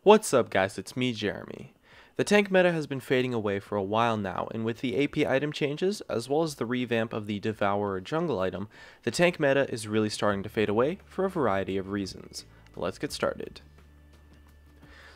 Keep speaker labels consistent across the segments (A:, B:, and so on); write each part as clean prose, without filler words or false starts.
A: What's up guys, it's me Jeremy. The tank meta has been fading away for a while now, and with the AP item changes, as well as the revamp of the Devourer jungle item, the tank meta is really starting to fade away for a variety of reasons. Let's get started.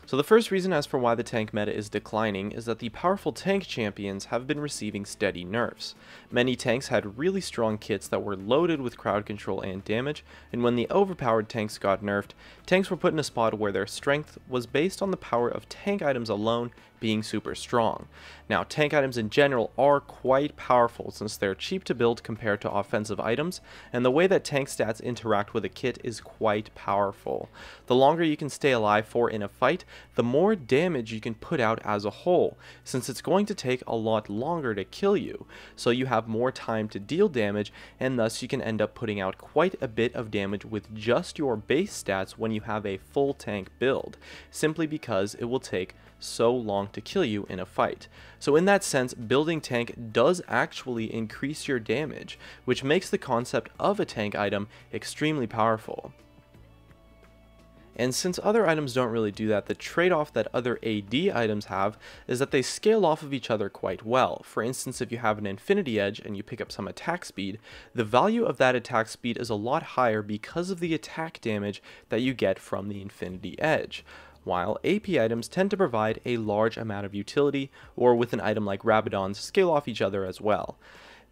A: So the first reason as for why the tank meta is declining is that the powerful tank champions have been receiving steady nerfs. Many tanks had really strong kits that were loaded with crowd control and damage, and when the overpowered tanks got nerfed, tanks were put in a spot where their strength was based on the power of tank items alone being super strong. Now, tank items in general are quite powerful since they're cheap to build compared to offensive items, and the way that tank stats interact with a kit is quite powerful. The longer you can stay alive for in a fight, the more damage you can put out as a whole, since it's going to take a lot longer to kill you, so you have more time to deal damage, and thus you can end up putting out quite a bit of damage with just your base stats when you have a full tank build, simply because it will take so long to kill you in a fight. So in that sense, building tank does actually increase your damage, which makes the concept of a tank item extremely powerful. And since other items don't really do that, the trade-off that other AD items have is that they scale off of each other quite well. For instance, if you have an Infinity Edge and you pick up some attack speed, the value of that attack speed is a lot higher because of the attack damage that you get from the Infinity Edge, while AP items tend to provide a large amount of utility, or with an item like Rabadon's, scale off each other as well.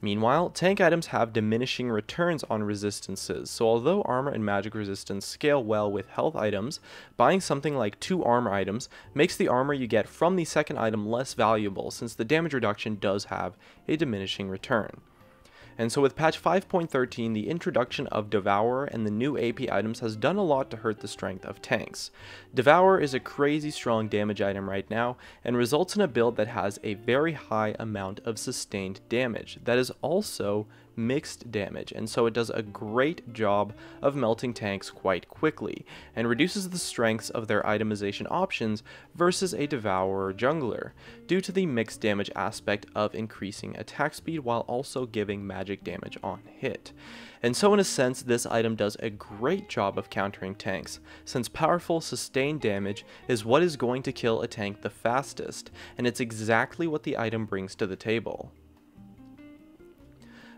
A: Meanwhile, tank items have diminishing returns on resistances, so although armor and magic resistance scale well with health items, buying something like 2 armor items makes the armor you get from the second item less valuable, since the damage reduction does have a diminishing return. And so with patch 5.13, the introduction of Devourer and the new AP items has done a lot to hurt the strength of tanks. Devourer is a crazy strong damage item right now, and results in a build that has a very high amount of sustained damage that is also mixed damage, and so it does a great job of melting tanks quite quickly, and reduces the strengths of their itemization options versus a Devourer jungler, due to the mixed damage aspect of increasing attack speed while also giving magic damage on hit. And so in a sense, this item does a great job of countering tanks, since powerful sustained damage is what is going to kill a tank the fastest, and it's exactly what the item brings to the table.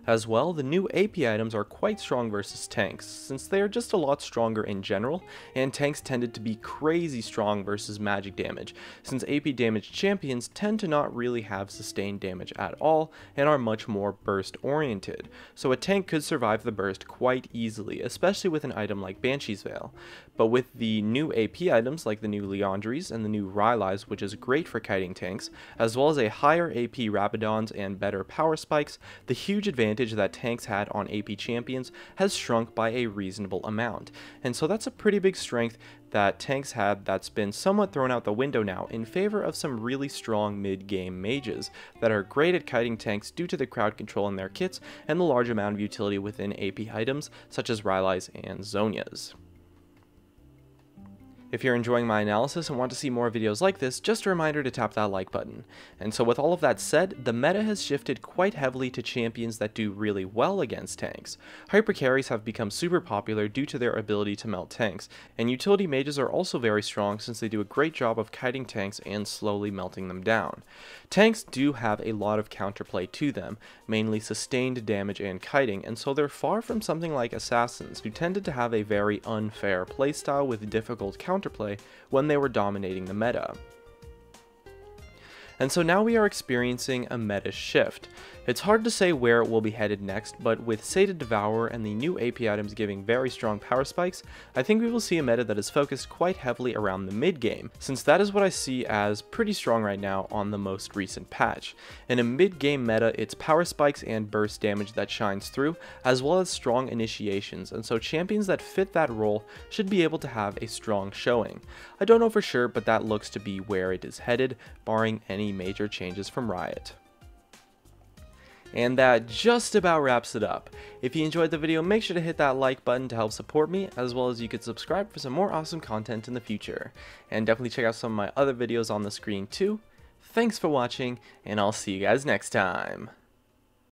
A: As well, the new AP items are quite strong versus tanks, since they are just a lot stronger in general, and tanks tended to be crazy strong versus magic damage, since AP damage champions tend to not really have sustained damage at all, and are much more burst oriented, so a tank could survive the burst quite easily, especially with an item like Banshee's Veil. But with the new AP items like the new Liandry's and the new Rylai's, which is great for kiting tanks, as well as a higher AP Rabadon's and better power spikes, the huge advantage that tanks had on AP champions has shrunk by a reasonable amount, and so that's a pretty big strength that tanks had that's been somewhat thrown out the window now in favor of some really strong mid-game mages that are great at kiting tanks due to the crowd control in their kits and the large amount of utility within AP items such as Rylai's and Zhonya's. If you're enjoying my analysis and want to see more videos like this, just a reminder to tap that like button. And so with all of that said, the meta has shifted quite heavily to champions that do really well against tanks. Hyper carries have become super popular due to their ability to melt tanks, and utility mages are also very strong since they do a great job of kiting tanks and slowly melting them down. Tanks do have a lot of counterplay to them, mainly sustained damage and kiting, and so they're far from something like assassins, who tended to have a very unfair playstyle with difficult counterplay when they were dominating the meta. And so now we are experiencing a meta shift. It's hard to say where it will be headed next, but with Sated Devourer and the new AP items giving very strong power spikes, I think we will see a meta that is focused quite heavily around the mid game, since that is what I see as pretty strong right now on the most recent patch. In a mid game meta, it's power spikes and burst damage that shines through, as well as strong initiations, and so champions that fit that role should be able to have a strong showing. I don't know for sure, but that looks to be where it is headed, barring any major changes from Riot. And that just about wraps it up. If you enjoyed the video, make sure to hit that like button to help support me, as well as you could subscribe for some more awesome content in the future. And definitely check out some of my other videos on the screen too. Thanks for watching, and I'll see you guys next time.